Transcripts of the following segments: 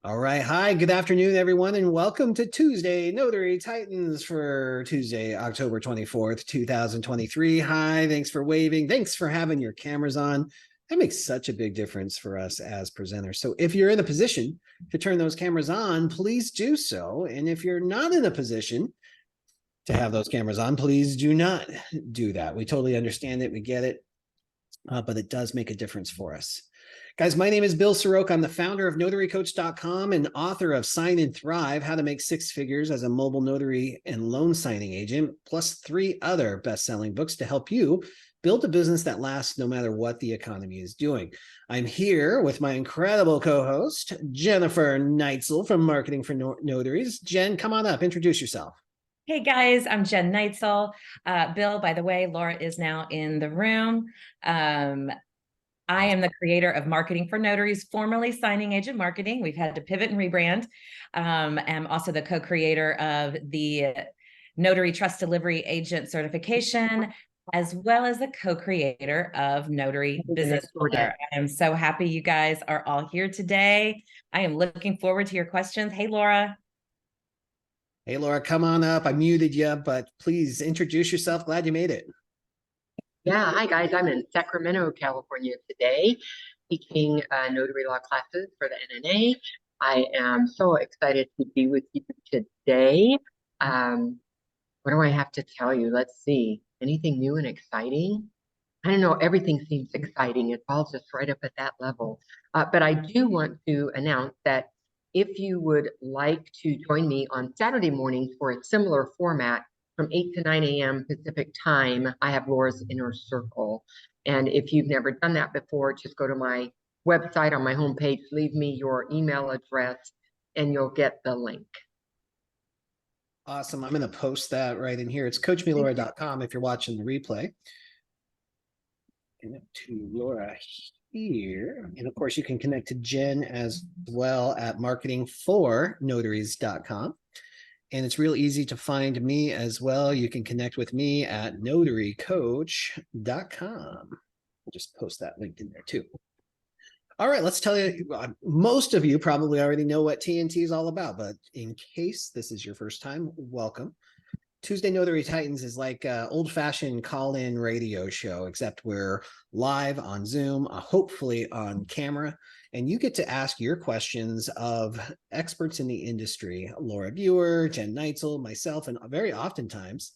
All right. Hi, good afternoon, everyone, and welcome to Tuesday Notary Titans for Tuesday, October 24th, 2023. Hi, thanks for waving. Thanks for having your cameras on. That makes such a big difference for us as presenters. So if you're in a position to turn those cameras on, please do so. And if you're not in a position to have those cameras on, please do not do that. We totally understand it. We get it. But it does make a difference for us. Guys, my name is Bill Soroka. I'm the founder of NotaryCoach.com and author of Sign and Thrive, How to Make Six Figures as a Mobile Notary and Loan Signing Agent, plus 3 other best-selling books to help you build a business that lasts no matter what the economy is doing. I'm here with my incredible co-host, Jennifer Neitzel from Marketing for Notaries. Jen, come on up, introduce yourself. Hey guys, I'm Jen Neitzel. Bill, by the way, Laura is now in the room. I am the creator of Marketing for Notaries, formerly Signing Agent Marketing. We've had to pivot and rebrand. I'm also the co-creator of the Notary Trust Delivery Agent Certification, as well as the co-creator of Notary Business Builder. I am so happy you guys are all here today. I am looking forward to your questions. Hey, Laura. Hey, Laura, come on up. I muted you, but please introduce yourself. Glad you made it. Yeah, hi guys. I'm in Sacramento, California today, teaching notary law classes for the NNA. I am so excited to be with you today. What do I have to tell you? Let's see. Anything new and exciting? I don't know. Everything seems exciting. It's all just right up at that level. But I do want to announce that if you would like to join me on Saturday mornings for a similar format, from 8 to 9 a.m. Pacific time, I have Laura's Inner Circle. And if you've never done that before, just go to my website on my homepage, leave me your email address, and you'll get the link. Awesome. I'm going to post that right in here. It's coachmelaura.com if you're watching the replay. Connect to Laura here. And of course, you can connect to Jen as well at marketingfornotaries.com. And it's real easy to find me as well. You can connect with me at notarycoach.com. I'll just post that link in there too. All right, let's tell you, most of you probably already know what TNT is all about, but in case this is your first time, welcome. Tuesday Notary Titans is like an old-fashioned call-in radio show, except we're live on Zoom, hopefully on camera, and you get to ask your questions of experts in the industry, Laura Biewer, Jen Neitzel, myself, and very oftentimes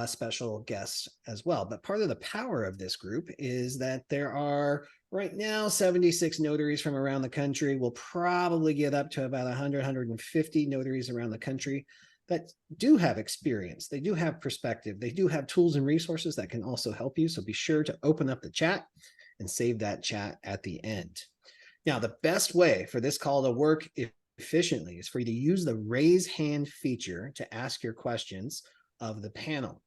special guests as well. But part of the power of this group is that there are right now 76 notaries from around the country. We'll probably get up to about 100, 150 notaries around the country that do have experience, they do have perspective, they do have tools and resources that can also help you. So be sure to open up the chat and save that chat at the end. Now, the best way for this call to work efficiently is for you to use the raise hand feature to ask your questions of the panel.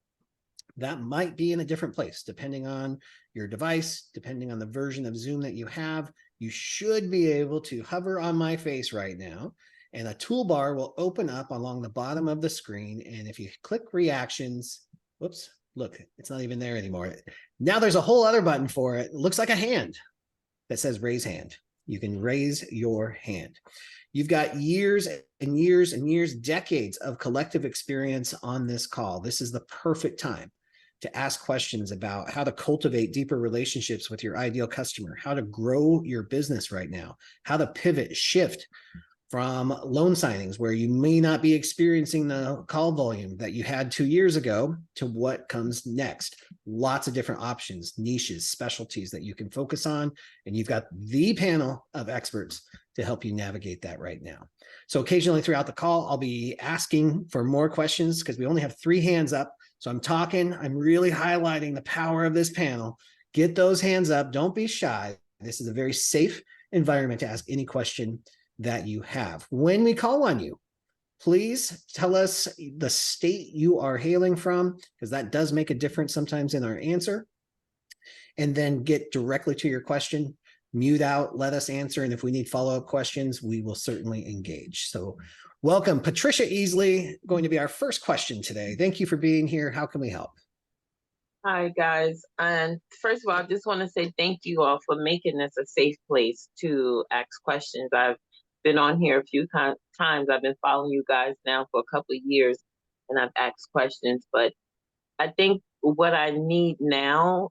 That might be in a different place, depending on your device, depending on the version of Zoom that you have. You should be able to hover on my face right now, and a toolbar will open up along the bottom of the screen. And if you click reactions, whoops, look, it's not even there anymore. Now there's a whole other button for it. It looks like a hand that says raise hand. You can raise your hand. You've got years and years and years, decades of collective experience on this call. This is the perfect time to ask questions about how to cultivate deeper relationships with your ideal customer, how to grow your business right now, how to pivot, shift from loan signings where you may not be experiencing the call volume that you had 2 years ago to what comes next. Lots of different options, niches, specialties that you can focus on. And you've got the panel of experts to help you navigate that right now. So occasionally throughout the call, I'll be asking for more questions because we only have 3 hands up. So I'm talking, I'm really highlighting the power of this panel. Get those hands up. Don't be shy. This is a very safe environment to ask any question that you have. When we call on you, please tell us the state you are hailing from, because that does make a difference sometimes in our answer. And then get directly to your question, mute out, let us answer. And if we need follow-up questions, we will certainly engage. So welcome, Patricia Easley, going to be our first question today. Thank you for being here. How can we help? Hi, guys. And first of all, I just want to say thank you all for making this a safe place to ask questions. I've been on here a few times. I've been following you guys now for a couple of years, and I've asked questions. But I think what I need now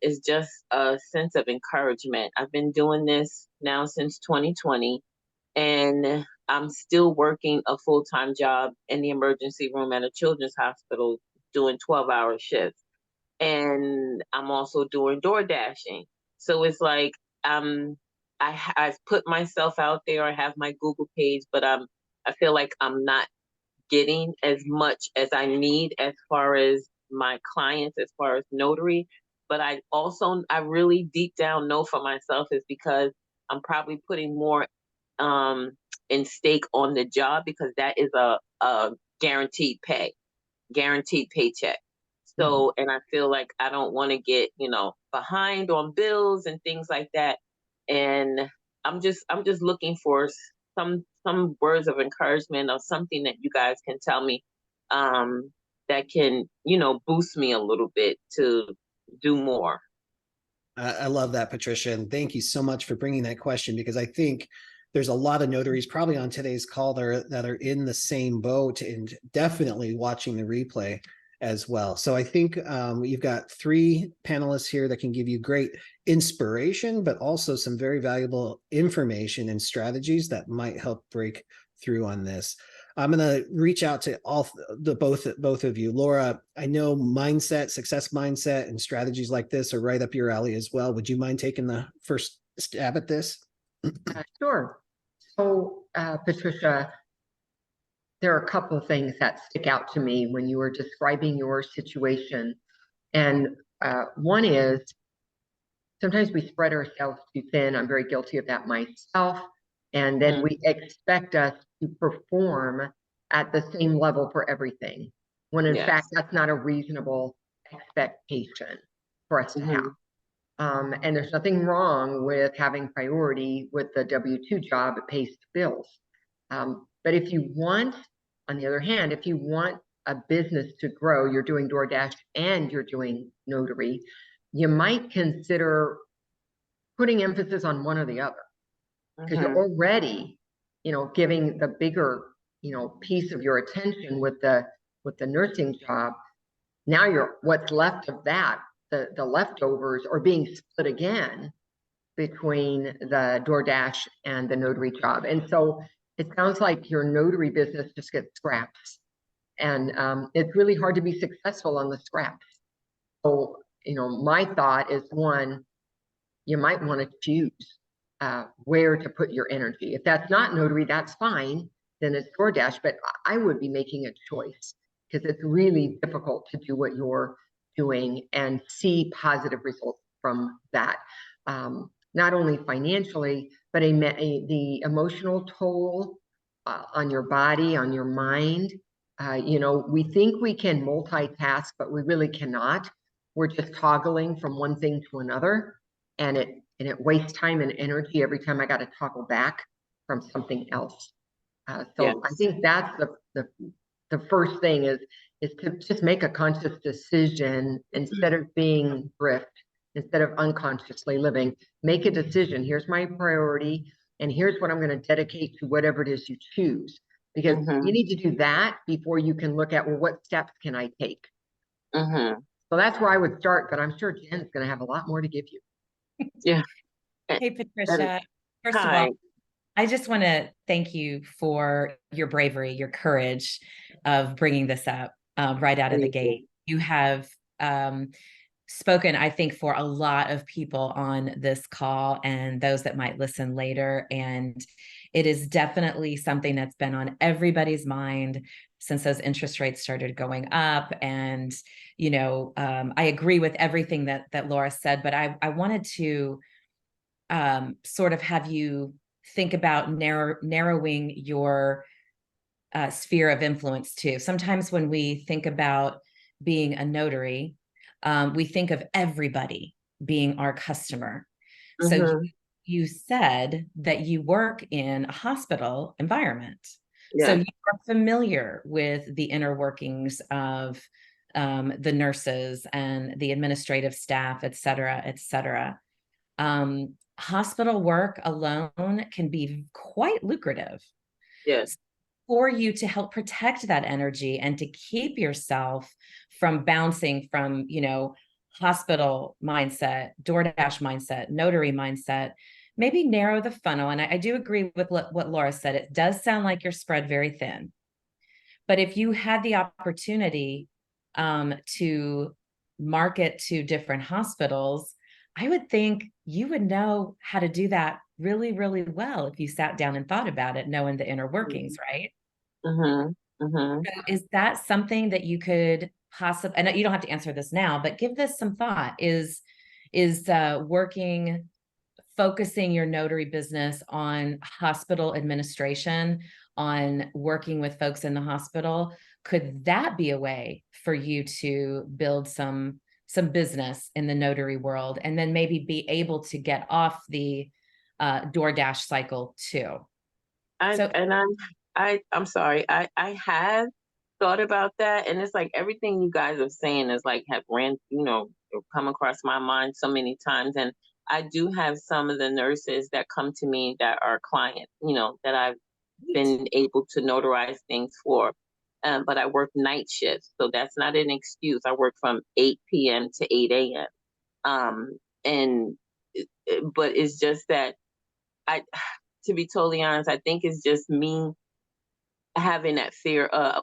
is just a sense of encouragement. I've been doing this now since 2020, and I'm still working a full-time job in the emergency room at a children's hospital doing 12-hour shifts. And I'm also doing door dashing. So it's like I've put myself out there. I have my Google page, but I feel like I'm not getting as much as I need as far as my clients, as far as notary. But I really deep down know for myself is because I'm probably putting more in stake on the job, because that is a guaranteed paycheck. So, and I feel like I don't want to get, behind on bills and things like that. And I'm just looking for some words of encouragement or something that you guys can tell me that can, boost me a little bit to do more. I love that, Patricia, and thank you so much for bringing that question, because I think there's a lot of notaries probably on today's call that are in the same boat and definitely watching the replay as well. So I think you've got 3 panelists here that can give you great inspiration, but also some very valuable information and strategies that might help break through on this. I'm going to reach out to both of you. Laura, I know success mindset and strategies like this are right up your alley as well. Would you mind taking the first stab at this? Sure. So, Patricia, there are a couple of things that stick out to me when you were describing your situation. And one is, sometimes we spread ourselves too thin. I'm very guilty of that myself. And then we expect us to perform at the same level for everything, when in fact, that's not a reasonable expectation for us to have. And there's nothing wrong with having priority with the W-2 job. It pays the bills. But if you want, on the other hand, if you want a business to grow, you're doing DoorDash and you're doing notary, you might consider putting emphasis on one or the other, because you're already, giving the bigger, piece of your attention with the nursing job. Now what's left of that, the leftovers are being split again between the DoorDash and the notary job. And so it sounds like your notary business just gets scraps, and it's really hard to be successful on the scraps. So, my thought is, one, you might want to choose where to put your energy. If that's not notary, that's fine, then it's DoorDash, but I would be making a choice, because it's really difficult to do what you're doing and see positive results from that. Not only financially, but the emotional toll on your body, on your mind. We think we can multitask, but we really cannot. We're just toggling from one thing to another, and it wastes time and energy every time I got to toggle back from something else. So I think that's the first thing is to just make a conscious decision instead of being thrift, instead of unconsciously living. Make a decision. Here's my priority, and here's what I'm going to dedicate to whatever it is you choose. Because you need to do that before you can look at, well, what steps can I take? So that's where I would start, but I'm sure Jen's going to have a lot more to give you. Yeah. Hey, Patricia, first of all, I just want to thank you for your bravery, your courage of bringing this up right out of the gate. You have spoken, I think, for a lot of people on this call and those that might listen later. And it is definitely something that's been on everybody's mind since those interest rates started going up. And, I agree with everything that Laura said, but I wanted to sort of have you think about narrowing your sphere of influence too. Sometimes when we think about being a notary, we think of everybody being our customer. So you said that you work in a hospital environment. So you are familiar with the inner workings of the nurses and the administrative staff, et cetera, et cetera. hospital work alone can be quite lucrative. Yes. For you to help protect that energy and to keep yourself from bouncing from, hospital mindset, DoorDash mindset, notary mindset, maybe narrow the funnel. And I do agree with what Laura said. It does sound like you're spread very thin. But if you had the opportunity to market to different hospitals, I would think you would know how to do that really, really well if you sat down and thought about it, knowing the inner workings, right? Mm-hmm. Mm-hmm. So is that something that you could possibly, and you don't have to answer this now, but give this some thought, is working, focusing your notary business on hospital administration, on working with folks in the hospital? Could that be a way for you to build some business in the notary world, and then maybe be able to get off the DoorDash cycle too? So I'm sorry. I have thought about that, and it's like everything you guys are saying is like have come across my mind so many times. And I do have some of the nurses that come to me that are clients, that I've been able to notarize things for. But I work night shifts, so that's not an excuse. I work from 8 p.m. to 8 a.m. And but it's just that I, to be totally honest, I think it's just me having that fear of,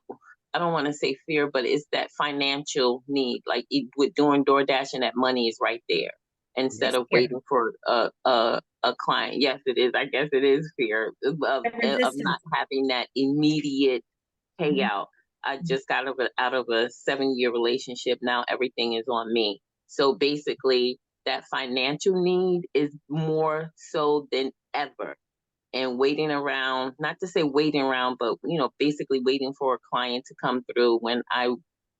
I don't want to say fear, but it's that financial need. Like with doing DoorDash, and that money is right there instead of fear. waiting for a client. Yes, it is. I guess it is fear of not having that immediate payout. I just got out of a 7-year relationship. Now everything is on me. So basically, that financial need is more so than ever. And waiting around, not to say waiting around, but basically waiting for a client to come through when I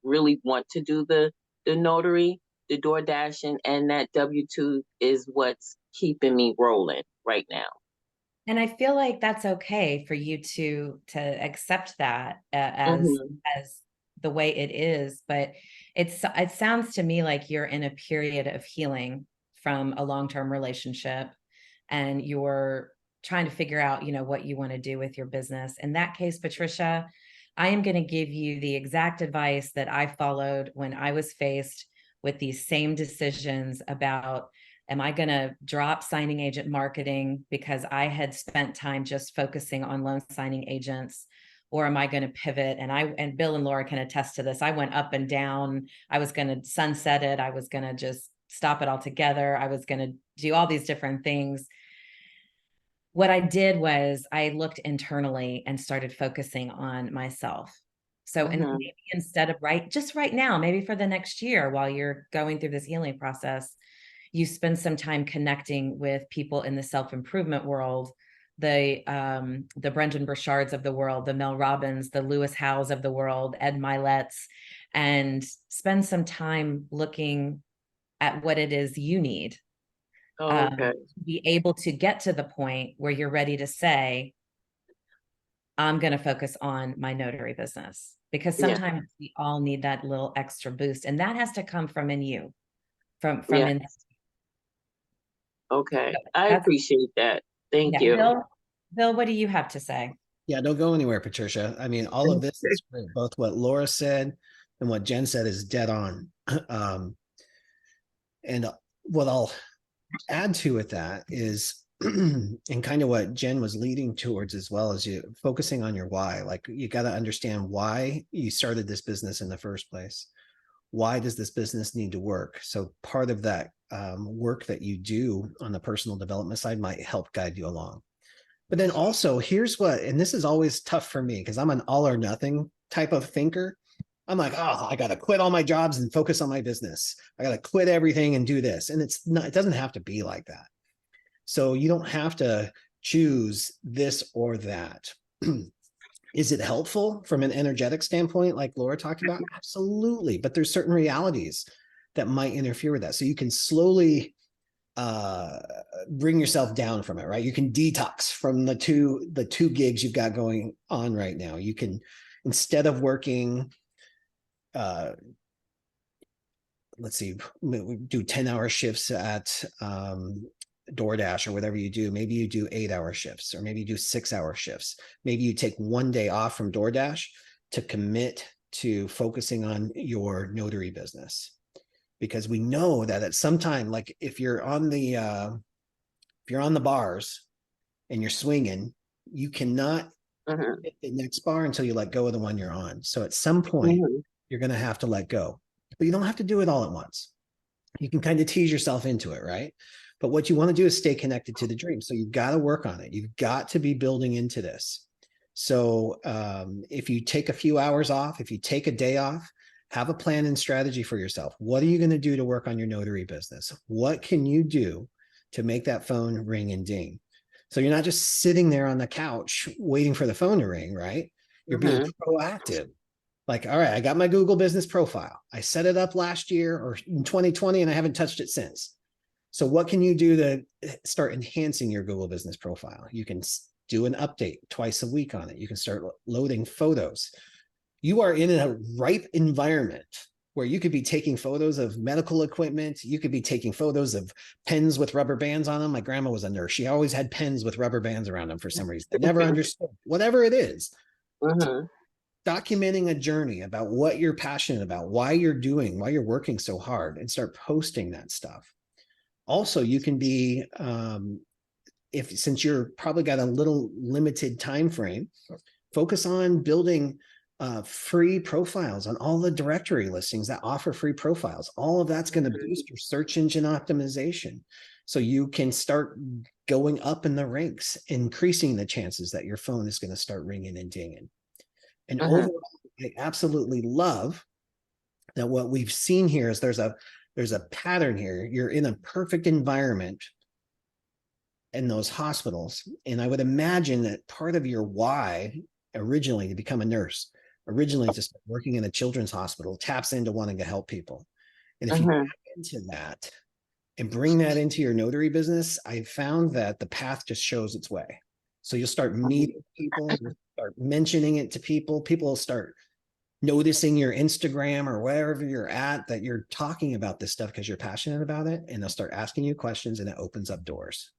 really want to do the notary, the DoorDash, and that W-2 is what's keeping me rolling right now. And I feel like that's okay for you to accept that Mm-hmm. as the way it is, but it sounds to me like you're in a period of healing from a long-term relationship, and you're trying to figure out, what you want to do with your business. In that case, Patricia, I am going to give you the exact advice that I followed when I was faced with these same decisions about, am I going to drop signing agent marketing because I had spent time just focusing on loan signing agents? Or am I going to pivot? And Bill and Laura can attest to this. I went up and down. I was going to sunset it. I was going to just stop it altogether. I was going to do all these different things. What I did was I looked internally and started focusing on myself. So, and Mm-hmm. maybe instead of right now, maybe for the next year while you're going through this healing process, you spend some time connecting with people in the self-improvement world, the Brendan Burchards of the world, the Mel Robbins, the Lewis Howes of the world, Ed Milet's, and spend some time looking at what it is you need. Okay. Be able to get to the point where you're ready to say, I'm going to focus on my notary business, because Yeah. sometimes we all need that little extra boost, and that has to come from in you, from Yeah. in. Okay. I appreciate that. Thank you. Bill, what do you have to say? Yeah, don't go anywhere, Patricia. I mean, all of this is great. Both what Laura said and what Jen said is dead on. And what I'll add to with that is, and kind of what Jen was leading towards as well, as you focusing on your why. Like, you got to understand why you started this business in the first place. Why does this business need to work? So part of that work that you do on the personal development side might help guide you along. But then also, here's what, and this is always tough for me because I'm an all or nothing type of thinker. I'm like, oh, I got to quit all my jobs and focus on my business. I got to quit everything and do this. And it's not, it doesn't have to be like that. So you don't have to choose this or that. Is it helpful from an energetic standpoint, like Laura talked about? Absolutely. But there's certain realities that might interfere with that. So you can slowly bring yourself down from it, right? You can detox from the two gigs you've got going on right now. You can, instead of working, let's see, we do 10-hour shifts at DoorDash or whatever you do, maybe you do 8-hour shifts, or maybe you do 6-hour shifts. Maybe you take one day off from DoorDash to commit to focusing on your notary business. Because we know that at some time, like if you're on the bars and you're swinging, you cannot hit the next bar until you let go of the one you're on. So at some point, you're going to have to let go, but you don't have to do it all at once. You can kind of tease yourself into it, right? But what you want to do is stay connected to the dream. So you've got to work on it. You've got to be building into this. So if you take a few hours off, if you take a day off, have a plan and strategy for yourself. What are you going to do to work on your notary business? What can you do to make that phone ring and ding? So you're not just sitting there on the couch waiting for the phone to ring, right? You're being proactive. Like, all right, I got my Google business profile. I set it up last year or in 2020, and I haven't touched it since. So what can you do to start enhancing your Google business profile? You can do an update twice a week on it. You can start loading photos. You are in a ripe environment where you could be taking photos of medical equipment. You could be taking photos of pens with rubber bands on them. My grandma was a nurse. She always had pens with rubber bands around them for some reason. I never understood. Whatever it is, documenting a journey about what you're passionate about, why you're working so hard, and start posting that stuff. Also, you can be, since you're probably got a little limited time frame, focus on building free profiles on all the directory listings that offer free profiles. All of that's going to boost your search engine optimization. So you can start going up in the ranks, increasing the chances that your phone is going to start ringing and dinging. And overall, I absolutely love that what we've seen here is there's a pattern here. You're in a perfect environment in those hospitals. And I would imagine that part of your why originally to become a nurse, originally to start working in a children's hospital, taps into wanting to help people. And if you tap into that and bring that into your notary business, I found that the path just shows its way. So you'll start meeting people, you'll start mentioning it to people. People will start noticing your Instagram or wherever you're at that you're talking about this stuff because you're passionate about it, and they'll start asking you questions, and it opens up doors.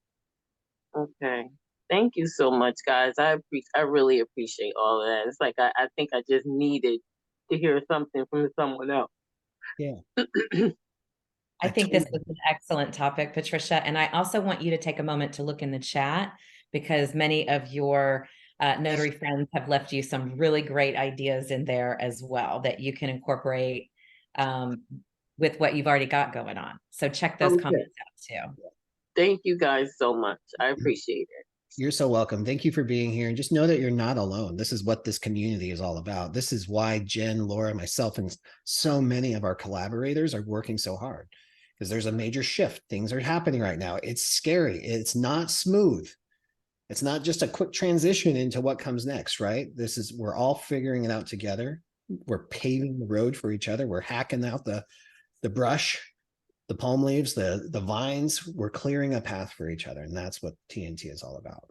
Okay. Thank you so much, guys. I really appreciate all of that. It's like I think I just needed to hear something from someone else. Yeah. I think this is an excellent topic, Patricia. And I also want you to take a moment to look in the chat, because many of your notary friends have left you some really great ideas in there as well that you can incorporate with what you've already got going on. So check those comments out too. Thank you guys so much. I appreciate it. You're so welcome. Thank you for being here. And just know that you're not alone. This is what this community is all about. This is why Jen, Laura, myself, and so many of our collaborators are working so hard, because there's a major shift. Things are happening right now. It's scary. It's not smooth. It's not just a quick transition into what comes next, right? We're all figuring it out together. We're paving the road for each other. We're hacking out the brush, the palm leaves, the vines. We're clearing a path for each other. And that's what TNT is all about.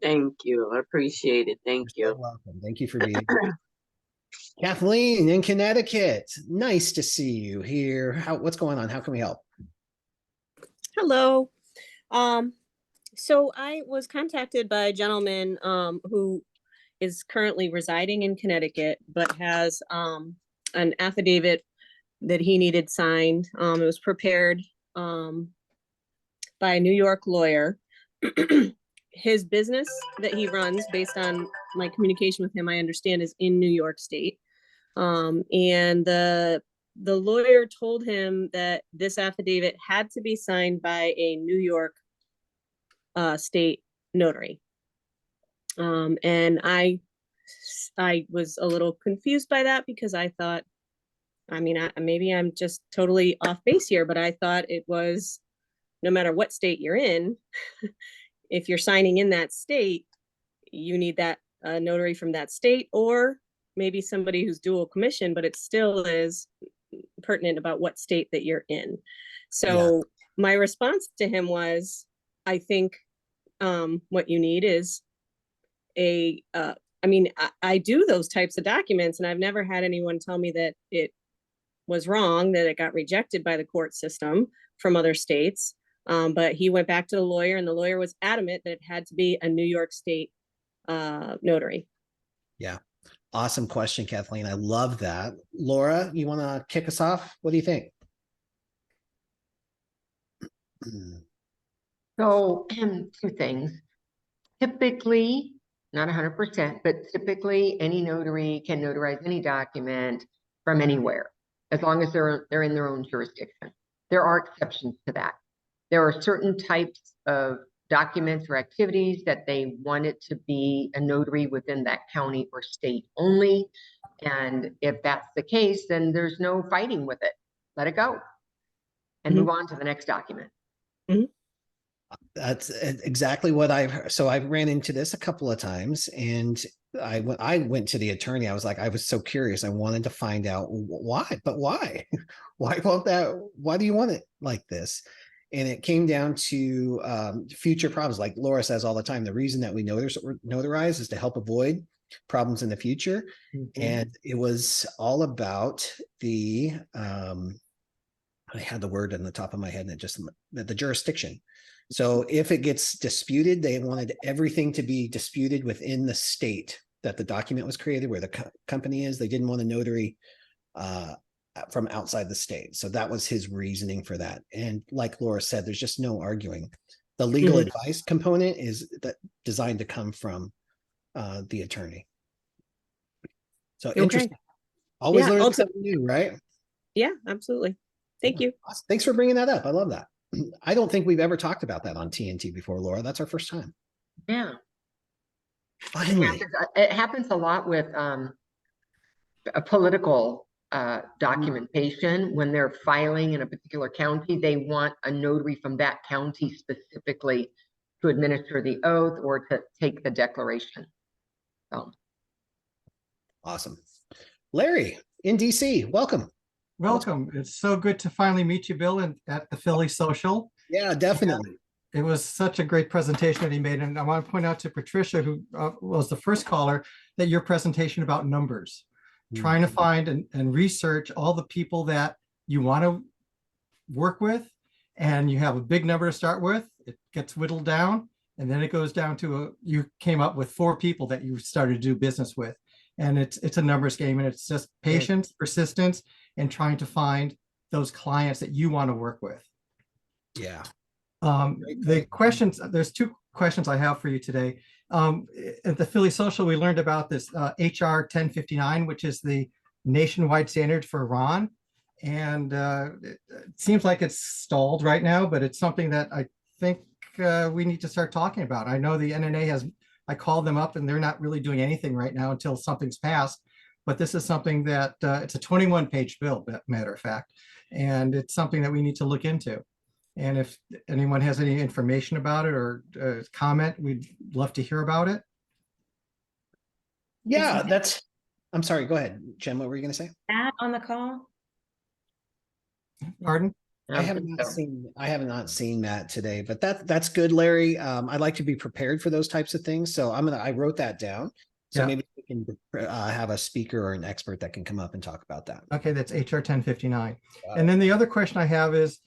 Thank you. I appreciate it. Thank you. You're so welcome. Thank you for being here. Kathleen in Connecticut. Nice to see you here. What's going on? How can we help? Hello. So I was contacted by a gentleman who is currently residing in Connecticut, but has an affidavit that he needed signed. It was prepared by a New York lawyer. His business that he runs, based on my communication with him, I understand, is in New York State. And the lawyer told him that this affidavit had to be signed by a New York state notary. And I was a little confused by that, because I thought, maybe I'm just totally off base here, but I thought it was, no matter what state you're in, if you're signing in that state, you need that notary from that state, or maybe somebody who's dual commission, but it still is pertinent about what state that you're in. So my response to him was, I think what you need is I do those types of documents, and I've never had anyone tell me that it was wrong, that it got rejected by the court system from other states. But he went back to the lawyer, and the lawyer was adamant that it had to be a New York State notary. Yeah. Awesome question, Kathleen. I love that. Laura, you want to kick us off? What do you think? So, two things. Typically, not 100%, but typically any notary can notarize any document from anywhere, as long as they're in their own jurisdiction. There are exceptions to that. There are certain types of documents or activities that they want it to be a notary within that county or state only. And if that's the case, then there's no fighting with it. Let it go and move on to the next document. That's exactly what so I've ran into this a couple of times, and I went to the attorney. I was so curious. I wanted to find out why, but why? Why do you want it like this? And it came down to future problems. Like Laura says all the time, the reason that we notarize is to help avoid problems in the future. And it was all about I had the word on the top of my head, and the jurisdiction. So if it gets disputed, they wanted everything to be disputed within the state that the document was created, where the company is. They didn't want a notary from outside the state. So that was his reasoning for that. And like Laura said, there's just no arguing. The legal advice component is designed to come from the attorney. So interesting. Always learn something new, right? Yeah, absolutely. Thank you. Thanks for bringing that up. I love that. I don't think we've ever talked about that on TNT before, Laura. That's our first time. Yeah. Finally. It happens a lot with a political documentation. When they're filing in a particular county, they want a notary from that county specifically to administer the oath or to take the declaration. So. Awesome. Larry in DC, welcome. Welcome. It's so good to finally meet you, Bill, at the Philly Social. Yeah, definitely. It was such a great presentation that he made. And I want to point out to Patricia, who was the first caller, that your presentation about numbers, trying to find and research all the people that you want to work with. And you have a big number to start with. It gets whittled down. And then it goes down to you came up with 4 people that you started to do business with. And it's a numbers game, and it's just patience, persistence, and trying to find those clients that you want to work with. Yeah. The questions, there's 2 questions I have for you today. At the Philly Social, we learned about this HR 1059, which is the nationwide standard for Iran. And it seems like it's stalled right now, but it's something that I think we need to start talking about. I know the NNA I called them up, and they're not really doing anything right now until something's passed. But this is something that it's a 21-page bill, matter of fact, and it's something that we need to look into. And if anyone has any information about it or comment, we'd love to hear about it. Yeah, I'm sorry. Go ahead, Jen. What were you going to say? Matt on the call? Pardon? I have not seen that today, but that's good, Larry. I'd like to be prepared for those types of things. So I wrote that down. So maybe we can have a speaker or an expert that can come up and talk about that. Okay, that's HR 1059. And then the other question I have is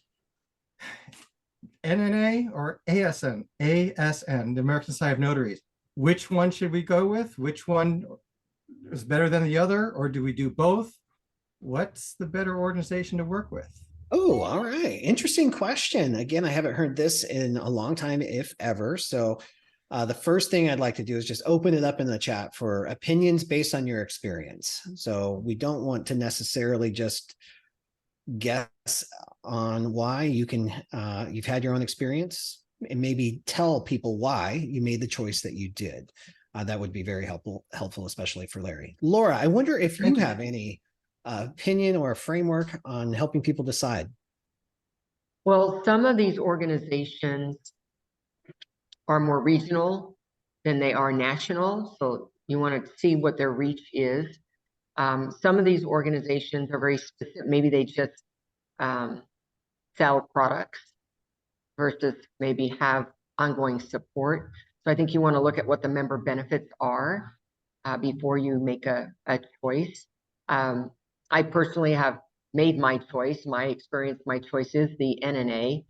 NNA or ASN, the American Society of Notaries. Which one should we go with? Which one is better than the other? Or do we do both? What's the better organization to work with? Oh, all right. Interesting question. Again, I haven't heard this in a long time, if ever. So the first thing I'd like to do is just open it up in the chat for opinions based on your experience. So we don't want to necessarily just guess on why. You've had your own experience, and maybe tell people why you made the choice that you did. That would be very helpful, especially for Larry. Laura, I wonder if you have any opinion or a framework on helping people decide. Well, some of these organizations are more regional than they are national. So you want to see what their reach is. Some of these organizations are very specific. Maybe they just sell products versus maybe have ongoing support. So I think you want to look at what the member benefits are before you make a choice. I personally have made my choice. My experience, my choice is the NNA.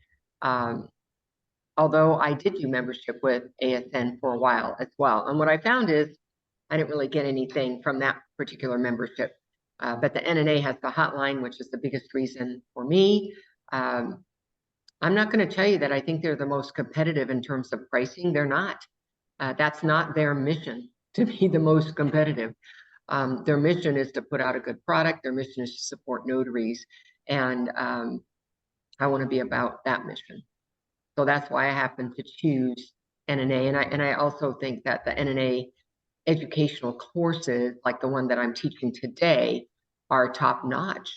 although I did do membership with ASN for a while as well. And what I found is I didn't really get anything from that particular membership. But the NNA has the hotline, which is the biggest reason for me. I'm not going to tell you that I think they're the most competitive in terms of pricing. They're not. That's not their mission to be the most competitive. Their mission is to put out a good product. Their mission is to support notaries. And I want to be about that mission. So that's why I happen to choose NNA. And I also think that the NNA educational courses, like the one that I'm teaching today, are top notch.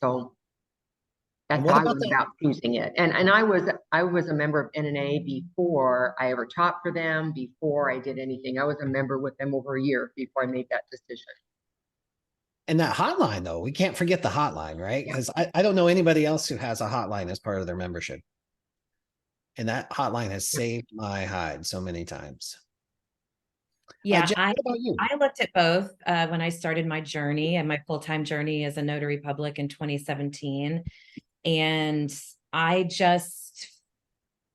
So that's And what how I about went the about choosing it. And I was a member of NNA before I ever taught for them, before I did anything. I was a member with them over a year before I made that decision. and that hotline though? We can't forget the hotline, right? Because I don't know anybody else who has a hotline as part of their membership. And that hotline has saved my hide so many times. Yeah, Jen, what about you? I looked at both when I started my journey and my full-time journey as a notary public in 2017. And I just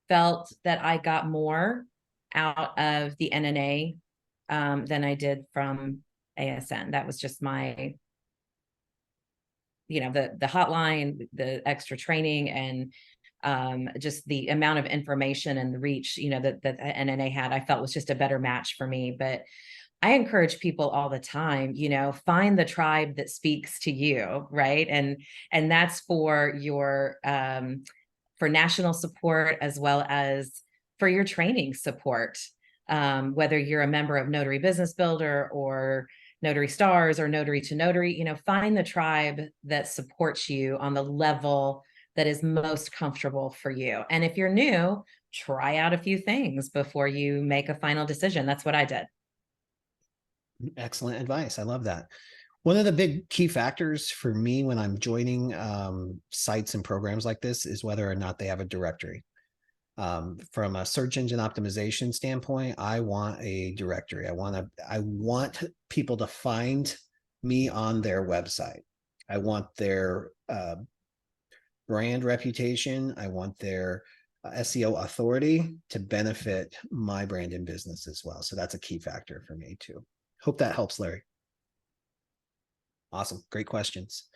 felt that I got more out of the NNA than I did from ASN. That was just my, the hotline, the extra training, and just the amount of information and the reach, that NNA had, I felt was just a better match for me. But I encourage people all the time, find the tribe that speaks to you, right? And that's for your for national support as well as for your training support. Whether you're a member of Notary Business Builder or Notary Stars or Notary to Notary, find the tribe that supports you on the level that is most comfortable for you. And if you're new, try out a few things before you make a final decision. That's what I did. Excellent advice. I love that. One of the big key factors for me when I'm joining sites and programs like this is whether or not they have a directory. From a search engine optimization standpoint, I want a directory. I want people to find me on their website. I want their brand reputation. I want their SEO authority to benefit my brand and business as well. So that's a key factor for me too. Hope that helps, Larry. Awesome. Great questions.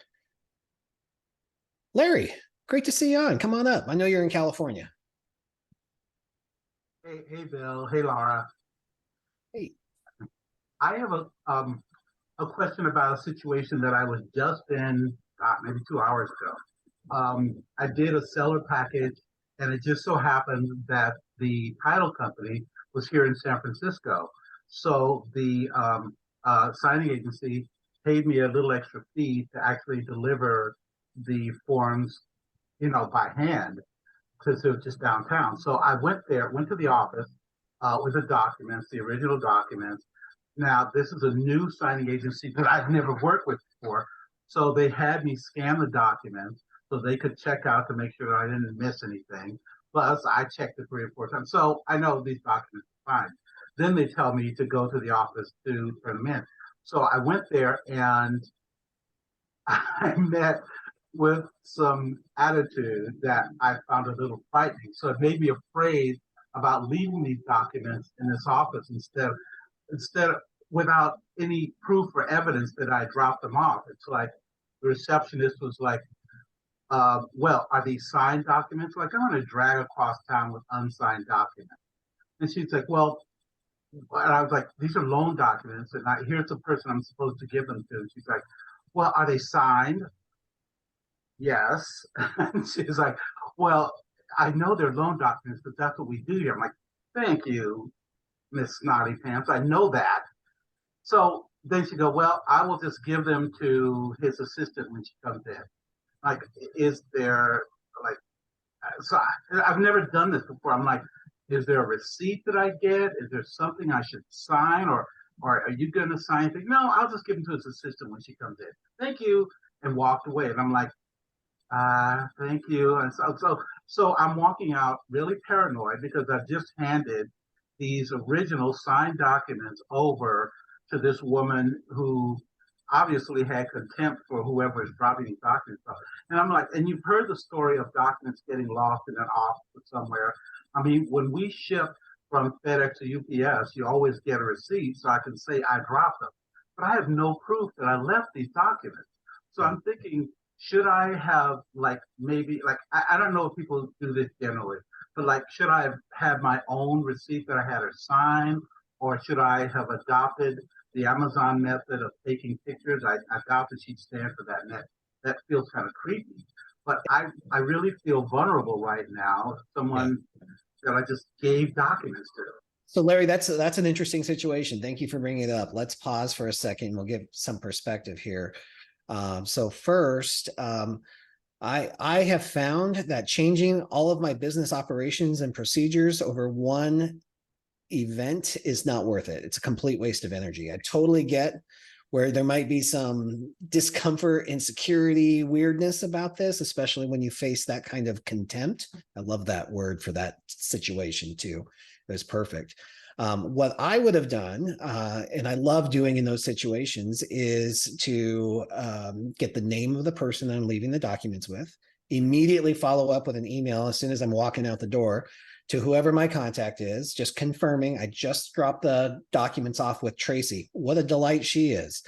Larry, great to see you on. Come on up. I know you're in California. Hey, Bill. Hey, Laura. Hey. I have a question about a situation that I was just in maybe 2 hours ago. I did a seller package, and it just so happened that the title company was here in San Francisco. So the signing agency paid me a little extra fee to actually deliver the forms, by hand, because it was just downtown. So I went to the office with the documents, the original documents. Now, this is a new signing agency that I've never worked with before. So they had me scan the documents so they could check out to make sure that I didn't miss anything. Plus, I checked it 3 or 4 times. So I know these documents are fine. Then they tell me to go to the office to turn them in. So I went there and I met with some attitude that I found a little frightening. So it made me afraid about leaving these documents in this office instead of without any proof or evidence that I dropped them off. It's like the receptionist was like, well, are these signed documents? Like, I'm going to drag across town with unsigned documents. And she's like, well, and I was like, these are loan documents, and here's the person I'm supposed to give them to. And she's like, well, are they signed? Yes. And she's like, well, I know they're loan documents, but that's what we do here. I'm like, thank you, Miss Snotty Pants. I know that. So then she go, well, I will just give them to his assistant when she comes in. Like, is there like, so I've never done this before. I'm like, is there a receipt that I get? Is there something I should sign, or are you going to sign anything? No, I'll just give them to his assistant when she comes in. Thank you, and walked away. And I'm like, thank you. And so I'm walking out really paranoid because I've just handed these original signed documents over to this woman who obviously had contempt for whoever is dropping these documents off. And I'm like, and you've heard the story of documents getting lost in an office somewhere. I mean, when we ship from FedEx to UPS, you always get a receipt so I can say I dropped them. But I have no proof that I left these documents. So I'm thinking, should I have like maybe like I don't know if people do this generally, but like should I have had my own receipt that I had her sign, or should I have adopted the Amazon method of taking pictures? I doubt that she'd stand for that next. That feels kind of creepy. But I really feel vulnerable right now. Someone that I just gave documents to. So Larry, that's an interesting situation. Thank you for bringing it up. Let's pause for a second. We'll give some perspective here. So first, I have found that changing all of my business operations and procedures over one event is not worth it. It's a complete waste of energy. I totally get where there might be some discomfort, insecurity, weirdness about this, especially when you face that kind of contempt. I love that word for that situation too. It was perfect. What I would have done, and I love doing in those situations, is to get the name of the person I'm leaving the documents with, immediately follow up with an email as soon as I'm walking out the door to whoever my contact is, just confirming I just dropped the documents off with Tracy. What a delight she is,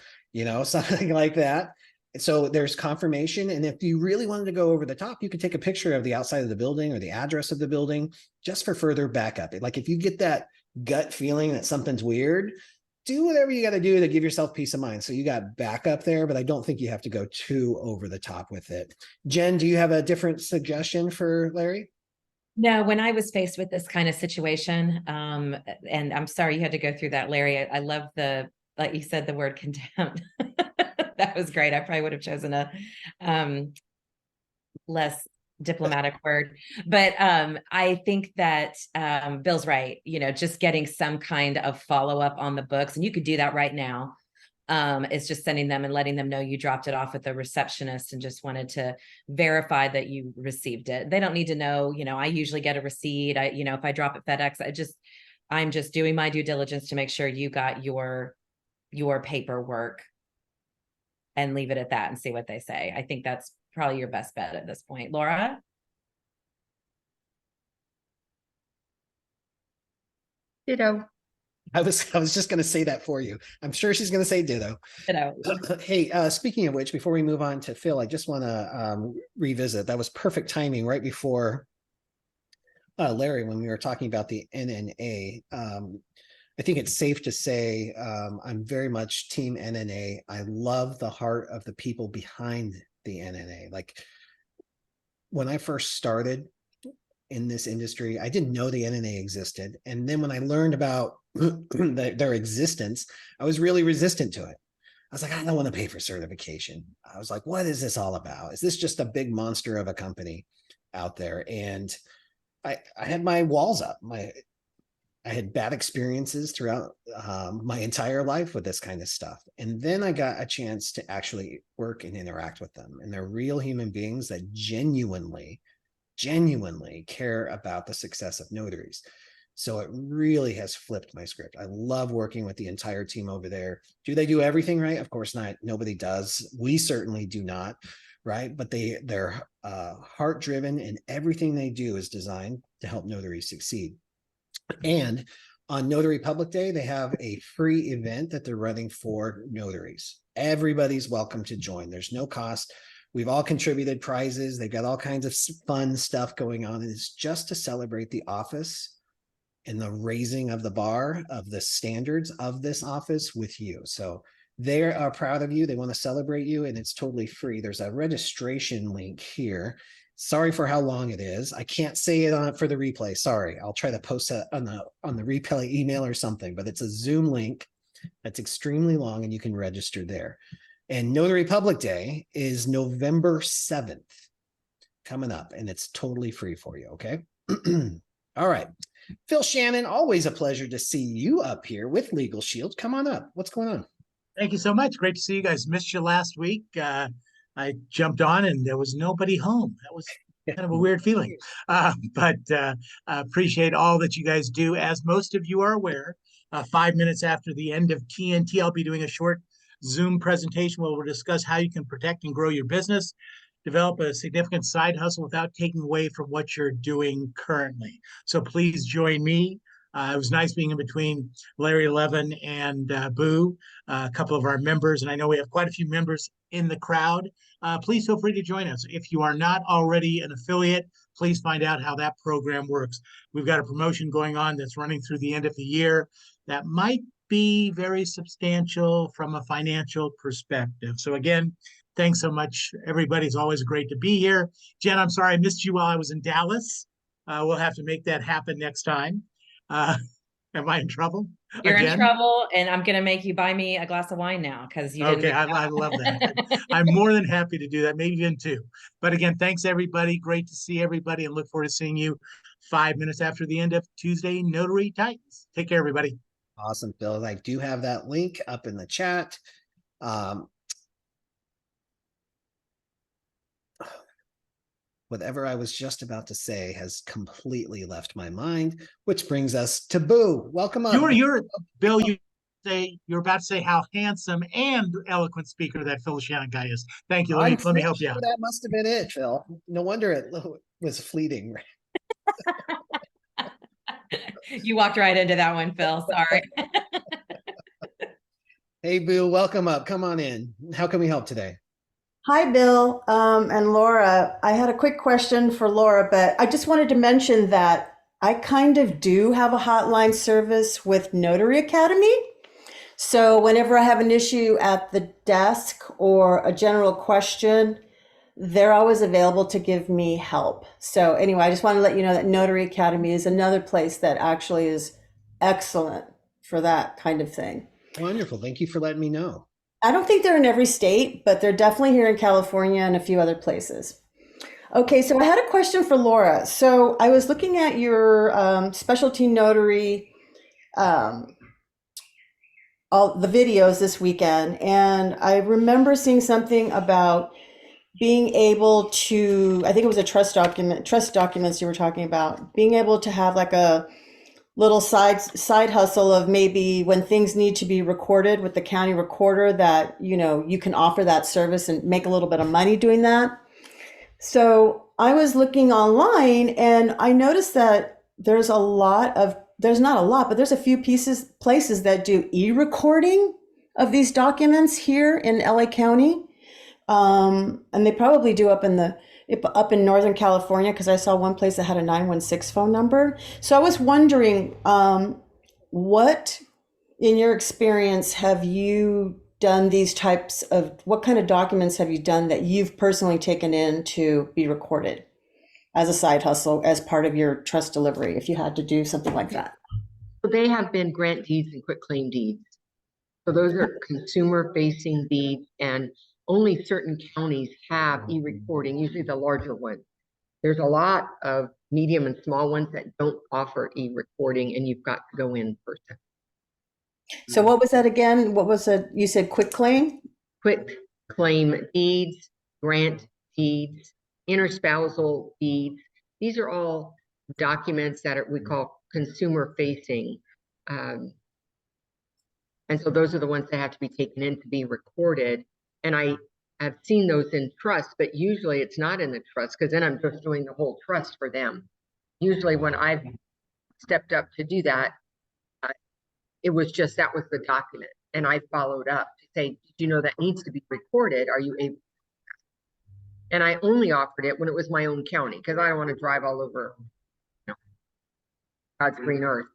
something like that. So there's confirmation. And if you really wanted to go over the top, you could take a picture of the outside of the building or the address of the building just for further backup. Like if you get that gut feeling that something's weird, do whatever you got to do to give yourself peace of mind. So you got backup there, but I don't think you have to go too over the top with it. Jen, do you have a different suggestion for Larry? No, when I was faced with this kind of situation, and I'm sorry you had to go through that, Larry. I love like you said, the word contempt. That was great. I probably would have chosen a less diplomatic word, but I think that Bill's right. Just getting some kind of follow-up on the books, and you could do that right now. It's just sending them and letting them know you dropped it off with the receptionist and just wanted to verify that you received it. They don't need to know, I usually get a receipt. If I drop at FedEx, I'm just doing my due diligence to make sure you got your paperwork, and leave it at that and see what they say. I think that's probably your best bet at this point. Laura? Ditto. I was just going to say that for you. I'm sure she's going to say ditto. Hey, speaking of which, before we move on to Phil, I just want to revisit. That was perfect timing right before Larry, when we were talking about the NNA. I think it's safe to say I'm very much team NNA. I love the heart of the people behind the NNA. Like when I first started in this industry, I didn't know the NNA existed. And then when I learned about their existence, I was really resistant to it. I was like, I don't want to pay for certification. I was like, what is this all about? Is this just a big monster of a company out there? And I had my walls up. I had bad experiences throughout my entire life with this kind of stuff. And then I got a chance to actually work and interact with them. And they're real human beings that genuinely care about the success of notaries. So it really has flipped my script. I love working with the entire team over there. Do they do everything right? Of course not. Nobody does. We certainly do not, right? But they're heart driven, and everything they do is designed to help notaries succeed. And on Notary Public Day, they have a free event that they're running for notaries. Everybody's welcome to join. There's no cost. We've all contributed prizes. They've got all kinds of fun stuff going on. And it's just to celebrate the office and the raising of the bar of the standards of this office with you. So they are proud of you. They want to celebrate you, and it's totally free. There's a registration link here. Sorry for how long it is. I can't say it on for the replay. Sorry. I'll try to post it on the replay email or something, but it's a Zoom link that's extremely long, and you can register there. And Notary Public Day is November 7th coming up, and it's totally free for you. Okay. All right. Phil Shannon, always a pleasure to see you up here with Legal Shield. Come on up. What's going on? Thank you so much. Great to see you guys. Missed you last week. I jumped on and there was nobody home. That was kind of a weird feeling, but appreciate all that you guys do. As most of you are aware, 5 minutes after the end of TNT, I'll be doing a short Zoom presentation where we'll discuss how you can protect and grow your business. develop a significant side hustle without taking away from what you're doing currently. So please join me. It was nice being in between Larry Levin and Boo, a couple of our members, and I know we have quite a few members in the crowd. Please feel free to join us. If you are not already an affiliate, please find out how that program works. We've got a promotion going on that's running through the end of the year that might be very substantial from a financial perspective. So again, thanks so much, everybody. It's always great to be here. Jen, I'm sorry I missed you while I was in Dallas. We'll have to make that happen next time. Am I in trouble? You're again? in trouble, and I'm gonna make you buy me a glass of wine now because you didn't. Okay, I love that. I'm more than happy to do that, maybe even two. But again, thanks everybody. Great to see everybody and look forward to seeing you 5 minutes after the end of Tuesday Notary Titans. Take care, everybody. Awesome, Bill. I do have that link up in the chat. Whatever I was just about to say has completely left my mind, which brings us to Boo. Welcome up. You're Bill, you're about to say how handsome and eloquent speaker that Phil Shannon guy is. Thank you. Let me help you out. That must have been it, Phil. No wonder it was fleeting. You walked right into that one, Phil. Sorry. Hey, Boo, welcome up. Come on in. How can we help today? Hi, Bill and Laura. I had a quick question for Laura, but I just wanted to mention that I kind of do have a hotline service with Notary Academy. So whenever I have an issue at the desk or a general question, they're always available to give me help. So anyway, I just want to let you know that Notary Academy is another place that actually is excellent for that kind of thing. Wonderful. Thank you for letting me know. I don't think they're in every state, but they're definitely here in California and a few other places. Okay, so I had a question for Laura. So I was looking at your specialty notary, all the videos this weekend, and I remember seeing something about being able to, I think it was a trust documents you were talking about, being able to have like a little side hustle of maybe when things need to be recorded with the county recorder that, you know, you can offer that service and make a little bit of money doing that. So I was looking online and I noticed that there's not a lot, but there's a few places that do e-recording of these documents here in LA County. And they probably do up in Northern California, because I saw one place that had a 916 phone number. So I was wondering, what, in your experience, have you done what kind of documents have you done that you've personally taken in to be recorded as a side hustle, as part of your trust delivery, if you had to do something like that? So they have been grant deeds and quitclaim deeds. So those are consumer facing deeds, and only certain counties have e-recording, usually the larger ones. There's a lot of medium and small ones that don't offer e-recording, and you've got to go in person. So what was that again? What was it? You said quitclaim? Quitclaim deeds, grant deeds, interspousal deeds. These are all documents that we call consumer facing. And so those are the ones that have to be taken in to be recorded. And I have seen those in trust, but usually it's not in the trust, because then I'm just doing the whole trust for them. Usually when I've stepped up to do that, it was just, that was the document. And I followed up to say, did you know that needs to be recorded? Are you able? And I only offered it when it was my own county, because I don't want to drive all over, you know, God's green earth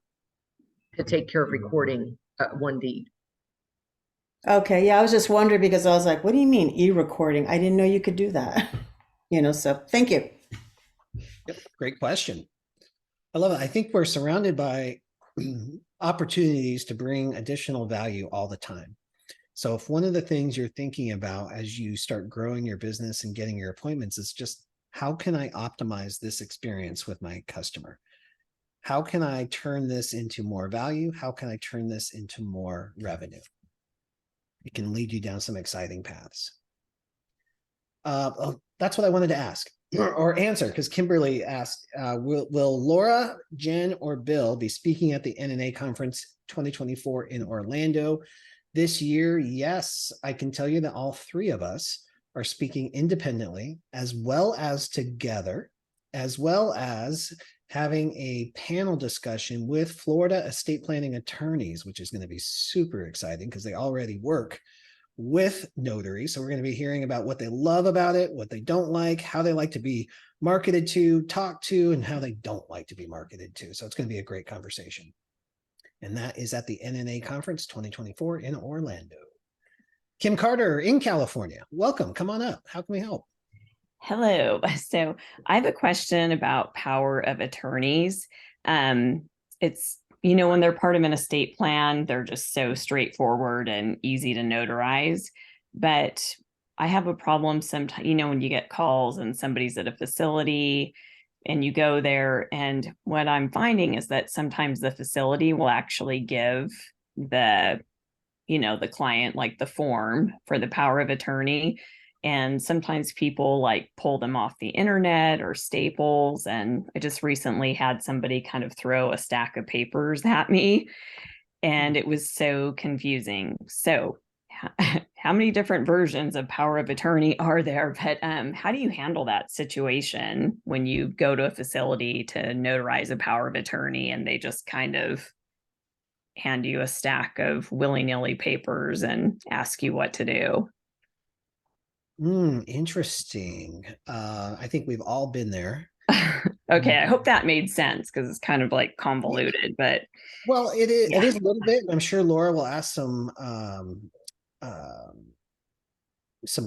to take care of recording one deed. Okay, yeah, I was just wondering, because I was like, what do you mean e-recording? I didn't know you could do that. You know, so thank you. Yep, great question. I love it. I think we're surrounded by opportunities to bring additional value all the time. So if one of the things you're thinking about as you start growing your business and getting your appointments is just, how can I optimize this experience with my customer? How can I turn this into more value? How can I turn this into more revenue? It can lead you down some exciting paths. That's what I wanted to ask or answer, because Kimberly asked, will Laura, Jen, or Bill be speaking at the NNA conference 2024 in Orlando this year? Yes, I can tell you that all three of us are speaking independently as well as together, as well as having a panel discussion with Florida estate planning attorneys, which is going to be super exciting because they already work with Notary. So we're going to be hearing about what they love about it, what they don't like, how they like to be marketed to, talked to, and how they don't like to be marketed to. So it's going to be a great conversation. And that is at the NNA Conference 2024 in Orlando. Kim Carter in California. Welcome. Come on up. How can we help? Hello. So I have a question about power of attorneys. It's, when they're part of an estate plan, they're just so straightforward and easy to notarize. But I have a problem sometimes, when you get calls and somebody's at a facility and you go there, and what I'm finding is that sometimes the facility will actually give the client like the form for the power of attorney. And sometimes people like pull them off the internet or Staples. And I just recently had somebody kind of throw a stack of papers at me, and it was so confusing. So how many different versions of power of attorney are there? But how do you handle that situation when you go to a facility to notarize a power of attorney and they just kind of hand you a stack of willy-nilly papers and ask you what to do? Interesting. I think we've all been there. Okay, I hope that made sense because it's kind of like convoluted, but well, it is a little bit. I'm sure Laura will ask some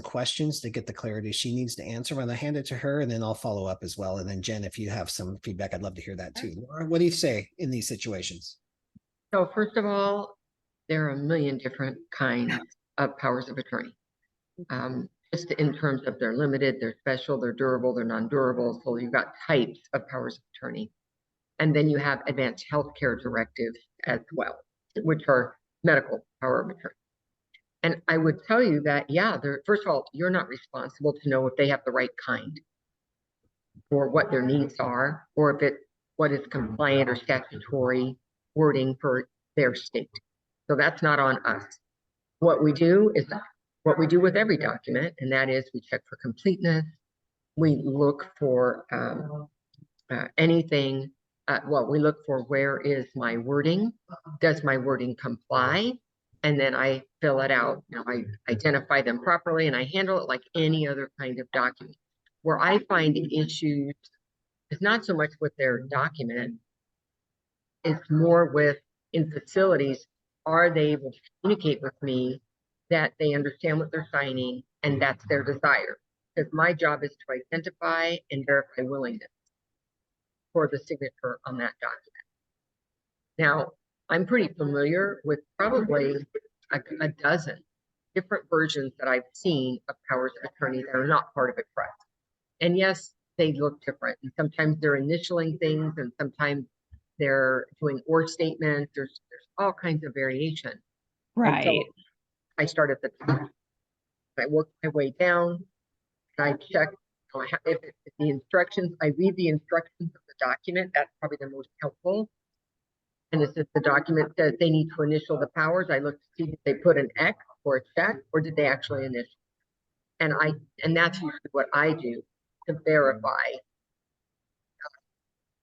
questions to get the clarity she needs to answer when I hand it to her, and then I'll follow up as well. And then Jen, if you have some feedback, I'd love to hear that too. Laura, what do you say in these situations? So first of all, there are a million different kinds of powers of attorney. Just in terms of they're limited, they're special, they're durable, they're non-durable. So you've got types of powers of attorney. And then you have advanced healthcare directives as well, which are medical power of attorney. And I would tell you that, first of all, you're not responsible to know if they have the right kind or what their needs are, or if what is compliant or statutory wording for their state. So that's not on us. What we do is what we do with every document, and that is we check for completeness. We look for anything. We look for where is my wording? Does my wording comply? And then I fill it out. I identify them properly and I handle it like any other kind of document. Where I find issues is not so much with their document, it's more with in facilities, are they able to communicate with me that they understand what they're signing and that's their desire? Because my job is to identify and verify willingness for the signature on that document. Now, I'm pretty familiar with probably a dozen different versions that I've seen of powers of attorney that are not part of a trust. And yes, they look different. And sometimes they're initialing things and sometimes they're doing or statements. There's all kinds of variation. Right. So I start at the top. I work my way down. And I check if the instructions, I read the instructions of the document. That's probably the most helpful. And if the document says they need to initial the powers, I look to see if they put an X or a check, or did they actually initial? And that's usually what I do to verify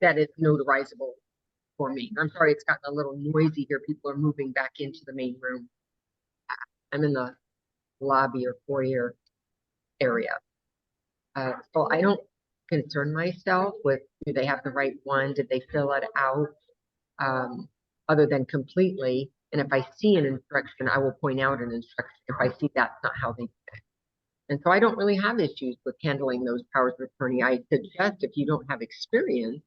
that it's notarizable for me. I'm sorry, it's gotten a little noisy here. People are moving back into the main room. I'm in the lobby or foyer area. So I don't concern myself with, do they have the right one? Did they fill it out? Other than completely. And if I see an instruction, I will point out an instruction if I see that's not how they do it. And so I don't really have issues with handling those powers of attorney. I suggest if you don't have experience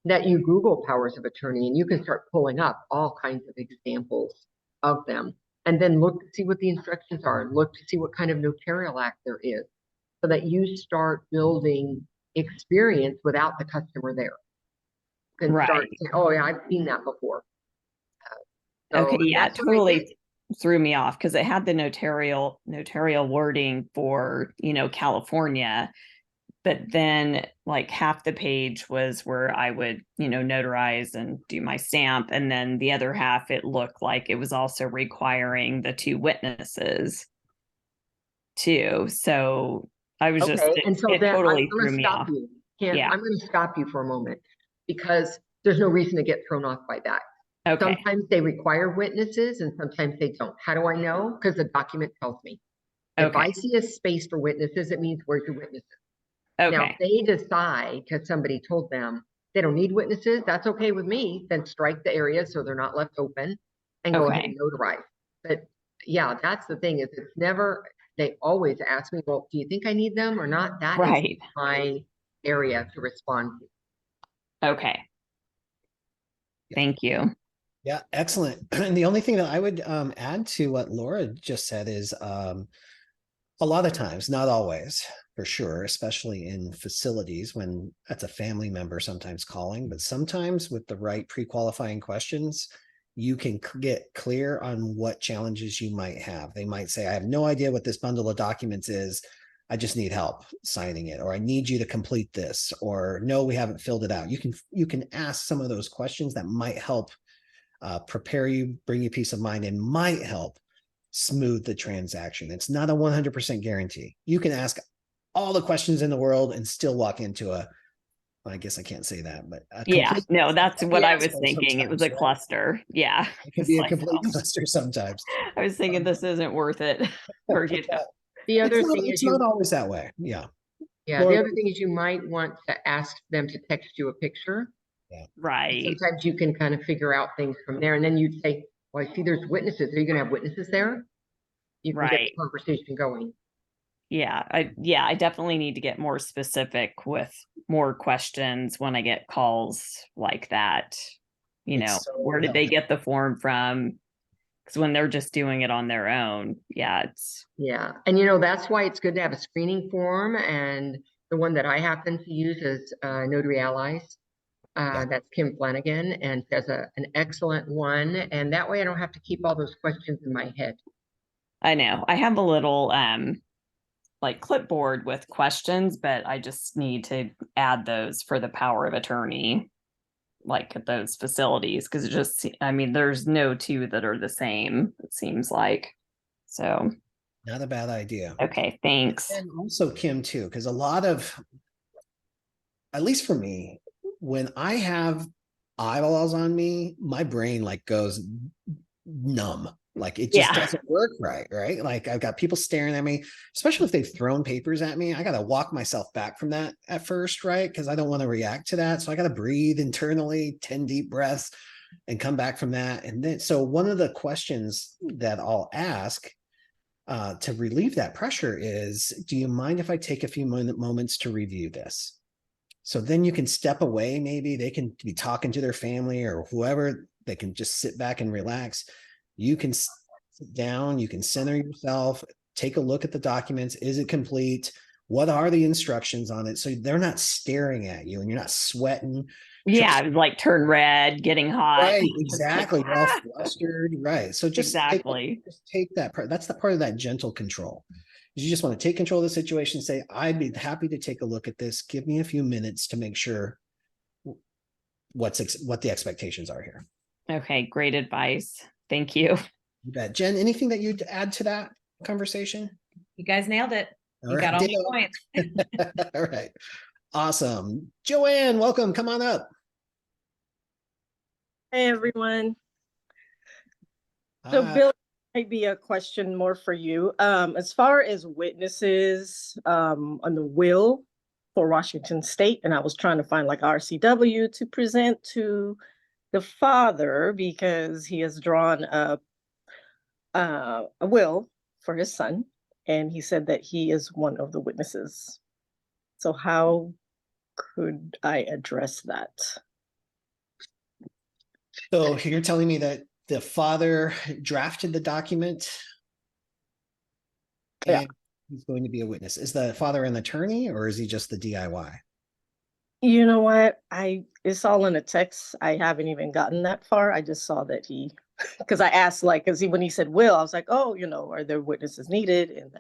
that you Google powers of attorney and you can start pulling up all kinds of examples of them and then look to see what the instructions are, look to see what kind of notarial act there is so that you start building experience without the customer there. And right. Start saying, oh yeah, I've seen that before. Okay, yeah, it totally threw me off because it had the notarial wording for, California, but then like half the page was where I would, notarize and do my stamp. And then the other half, it looked like it was also requiring the two witnesses. too. So I was just, Okay, and so it then I'm totally gonna threw me stop off. you. Ken, Yeah. I'm gonna stop you for a moment because there's no reason to get thrown off by that. Okay. Sometimes they require witnesses and sometimes they don't. How do I know? Because the document tells me. If I Okay. see a space for witnesses, it means where's your witnesses? Now, Okay. if they decide, because somebody told them they don't need witnesses, that's okay with me, then strike the area so they're not left open and go ahead Okay. and notarize. But yeah, that's the thing is it's never, they always ask me, well, do you think I need them or not? That is Right. my area to respond to. Okay. Thank you. Yeah, excellent. And the only thing that I would add to what Laura just said is a lot of times, not always, for sure, especially in facilities when that's a family member sometimes calling, but sometimes with the right pre-qualifying questions, you can get clear on what challenges you might have. They might say, I have no idea what this bundle of documents is. I just need help signing it, or I need you to complete this, or no, we haven't filled it out. You can ask some of those questions that might help prepare you, bring you peace of mind, and might help smooth the transaction. It's not a 100% guarantee. You can ask all the questions in the world and still walk into a, well, I guess I can't say that, but a Yeah, complete, no, that's what I was fiasco thinking. It was a sometimes, right? cluster. Yeah. It can It's be a like, complete oh, cluster sometimes. I was thinking this isn't worth it for you to, The other thing It's is not you, always that way. Yeah. yeah, the other thing is you might want to ask them to text you a picture. right. Sometimes you can kind of figure out things from there. And then you'd say, well, I see there's witnesses. Are you gonna have witnesses there? You can get Right. the conversation going. Yeah, I definitely need to get more specific with more questions when I get calls like that. You know, It's so where did they helpful. get the form from? Because when they're just doing it on their own, yeah, it's Yeah, and that's why it's good to have a screening form, and the one that I happen to use is Notary Allies. Yeah. That's Kim Flanagan, and does an excellent one, and that way I don't have to keep all those questions in my head. I know. I have a little like clipboard with questions, but I just need to add those for the power of attorney, like at those facilities, because it just, I mean, there's no two that are the same, it seems like. So, Not a bad idea. okay, thanks. And also Kim too, because a lot of, at least for me, when I have eyeballs on me, my brain like goes numb. Like it just Yeah. doesn't work right? Like I've got people staring at me, especially if they've thrown papers at me. I got to walk myself back from that at first, right? Because I don't want to react to that. So I got to breathe internally, 10 deep breaths and come back from that. And then, so one of the questions that I'll ask to relieve that pressure is, do you mind if I take a few moments to review this? So then you can step away. Maybe they can be talking to their family or whoever. They can just sit back and relax. You can sit down, you can center yourself, take a look at the documents. Is it complete? What are the instructions on it? So they're not staring at you and you're not sweating. Yeah, it was like turn red, getting hot. Right, Just like, exactly. You're all flustered. Right. So just exactly. take that part. That's the part of that gentle control. You just want to take control of the situation, say, I'd be happy to take a look at this. Give me a few minutes to make sure what the expectations are here. Okay, great advice. Thank you. You bet. Jen, anything that you'd add to that conversation? You guys nailed it. All You right, got all Dale. the points. All right. Awesome. Joanne, welcome. Come on up. Hey everyone. So Bill, might be a question more for you. As far as witnesses on the will for Washington State, and I was trying to find like RCW to present to the father because he has drawn a will for his son, and he said that he is one of the witnesses. So how could I address that? So you're telling me that the father drafted the document and he's going to be a witness. Is the father an attorney or is he just the DIY? You know what? It's all in a text. I haven't even gotten that far. I just saw that because I asked when he said will, I was like, oh, are there witnesses needed? And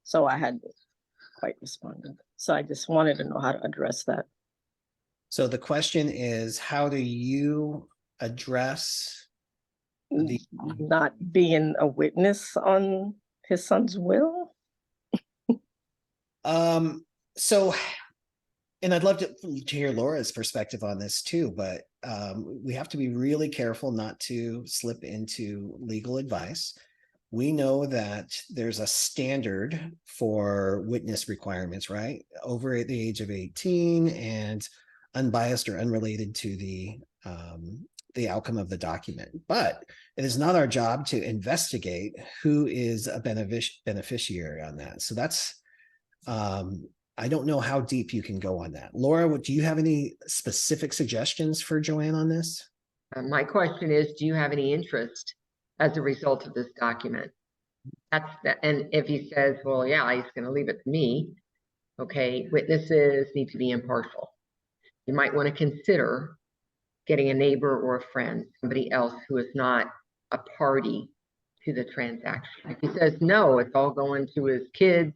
so I hadn't quite responded. So I just wanted to know how to address that. So the question is, how do you address the not being a witness on his son's will? So, and I'd love to hear Laura's perspective on this too, but we have to be really careful not to slip into legal advice. We know that there's a standard for witness requirements, right? Over the age of 18 and unbiased or unrelated to the outcome of the document. But it is not our job to investigate who is a beneficiary on that. So that's, I don't know how deep you can go on that. Laura, do you have any specific suggestions for Joanne on this? My question is, do you have any interest as a result of this document? And if he says, well, yeah, he's going to leave it to me. Okay, witnesses need to be impartial. You might want to consider getting a neighbor or a friend, somebody else who is not a party to the transaction. If he says, no, it's all going to his kids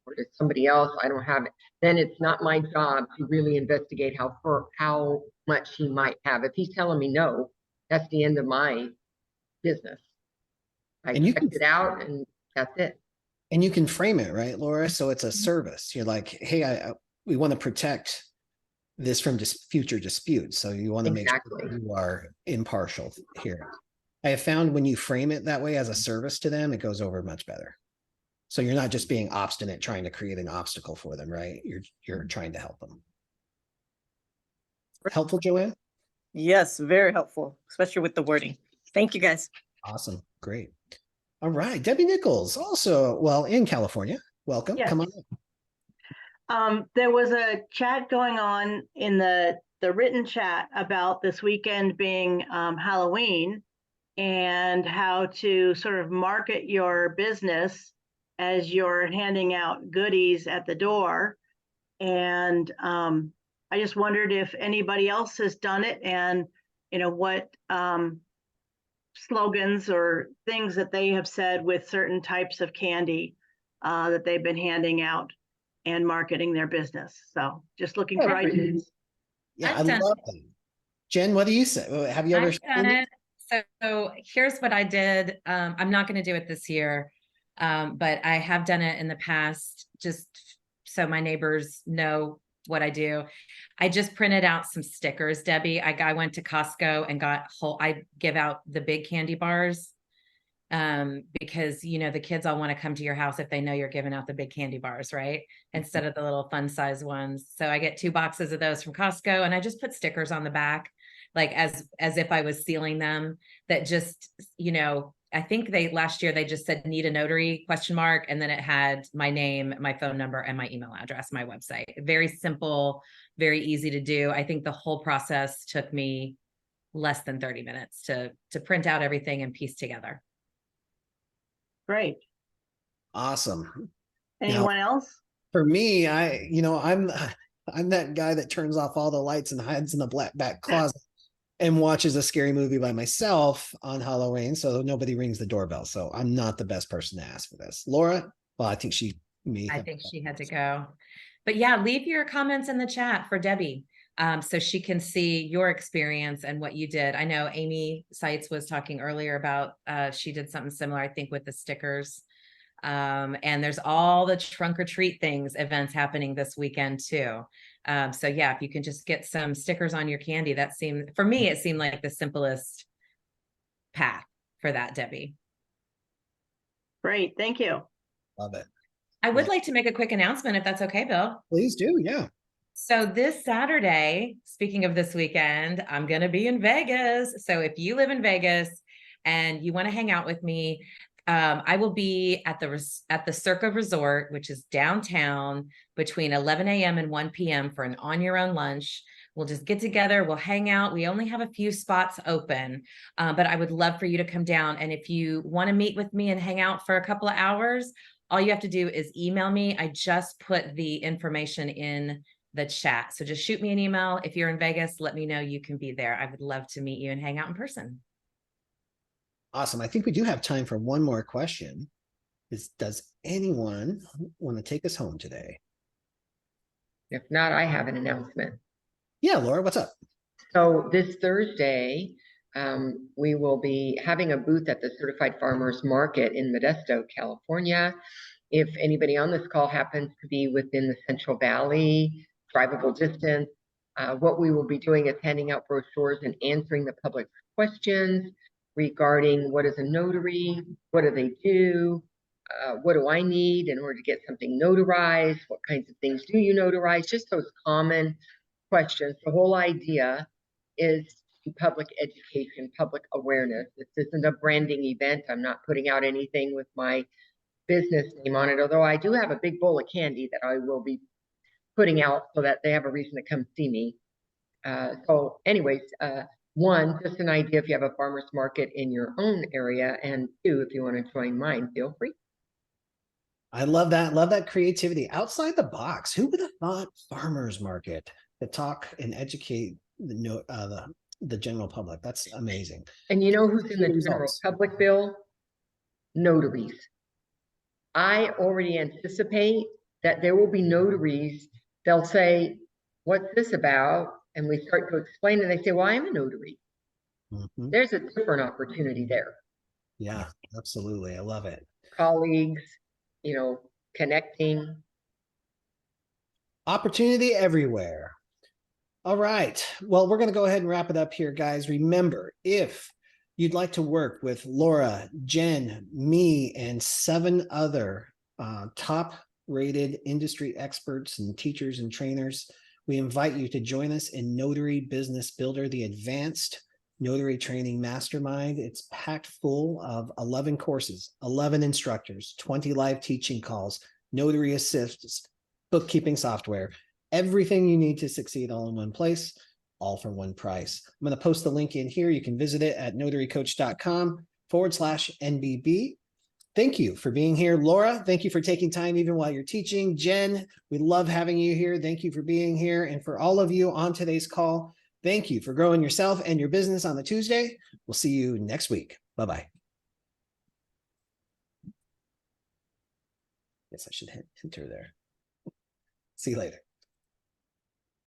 or to somebody else, I don't have it, then it's not my job to really investigate how much he might have. If he's telling me no, that's the end of my business. I checked it out and that's it. And you can frame it, right, Laura? So it's a service. You're like, hey, we want to protect this from future disputes. So you want to make sure you are impartial here. I have found when you frame it that way as a service to them, it goes over much better. So you're not just being obstinate trying to create an obstacle for them, right? You're trying to help them. Helpful, Joanne? Yes, very helpful, especially with the wording. Thank you, guys. Awesome. Great. All right. Debbie Nichols, also, well, in California. Welcome. Yes. Come on. There was a chat going on in the written chat about this weekend being Halloween and how to sort of market your business as you're handing out goodies at the door. And I just wondered if anybody else has done it and, you know, what slogans or things that they have said with certain types of candy that they've been handing out and marketing their business. So just looking for ideas. Yeah, I love that. Jen, what do you say? Have you ever done it? So here's what I did. I'm not going to do it this year, but I have done it in the past, just so my neighbors know what I do. I just printed out some stickers, Debbie. I went to Costco and I give out the big candy bars because, you know, the kids all want to come to your house if they know you're giving out the big candy bars, right? Instead of the little fun size ones. So I get 2 boxes of those from Costco and I just put stickers on the back, like as if I was sealing them, that just, you know, I think last year they just said need a notary ? And then it had my name, my phone number, and my email address, my website. Very simple, very easy to do. I think the whole process took me less than 30 minutes to print out everything and piece together. Great. Awesome. Anyone else? For me, I'm that guy that turns off all the lights and hides in the back closet and watches a scary movie by myself on Halloween, so nobody rings the doorbell. So I'm not the best person to ask for this. Laura? Well, I think she had to go. But yeah, leave your comments in the chat for Debbie, so she can see your experience and what you did. I know Amy Seitz was talking earlier about she did something similar, I think, with the stickers. And there's all the trunk or treat events happening this weekend too. So yeah, if you can just get some stickers on your candy, it seemed like the simplest path for that, Debbie. Great, thank you. Love it. I would like to make a quick announcement if that's okay, Bill. Please do, yeah. So this Saturday, speaking of this weekend, I'm going to be in Vegas. So if you live in Vegas and you want to hang out with me, I will be at the Soroka Resort, which is downtown, between 11 a.m. and 1 p.m. for an on your own lunch. We'll just get together. We'll hang out. We only have a few spots open, but I would love for you to come down. And if you want to meet with me and hang out for a couple of hours, all you have to do is email me. I just put the information in the chat. So just shoot me an email. If you're in Vegas, let me know you can be there. I would love to meet you and hang out in person. Awesome. I think we do have time for one more question. Does anyone want to take us home today? If not, I have an announcement. Yeah, Laura, what's up? So this Thursday, we will be having a booth at the Certified Farmers Market in Modesto, California. If anybody on this call happens to be within the Central Valley, drivable distance, what we will be doing is handing out brochures and answering the public's questions regarding what is a notary, what do they do, what do I need in order to get something notarized, what kinds of things do you notarize, just those common questions. The whole idea is public education, public awareness. This isn't a branding event. I'm not putting out anything with my business name on it, although I do have a big bowl of candy that I will be putting out so that they have a reason to come see me. So anyways, one, just an idea if you have a farmer's market in your own area, and two, if you want to join mine, feel free. I love that. Love that creativity outside the box. Who would have thought farmers market to talk and educate the general public? That's amazing. And you know who's in the general public, Bill? Notaries. I already anticipate that there will be notaries. They'll say, "What's this about?" And we start to explain, and they say, "Well, I'm a notary." Mm-hmm. There's a different opportunity there. Yeah, absolutely. I love it. Colleagues, you know, connecting. Opportunity everywhere. All right. Well, we're going to go ahead and wrap it up here, guys. Remember, if you'd like to work with Laura, Jen, me, and 7 other top-rated industry experts and teachers and trainers, we invite you to join us in Notary Business Builder, the advanced notary training mastermind. It's packed full of 11 courses, 11 instructors, 20 live teaching calls, notary assists, bookkeeping software, everything you need to succeed all in one place, all for one price. I'm going to post the link in here. You can visit it at notarycoach.com/NBB. Thank you for being here. Laura, thank you for taking time even while you're teaching. Jen, we love having you here. Thank you for being here. And for all of you on today's call, thank you for growing yourself and your business on the Tuesday. We'll see you next week. Bye-bye. Guess I should hit enter there. See you later.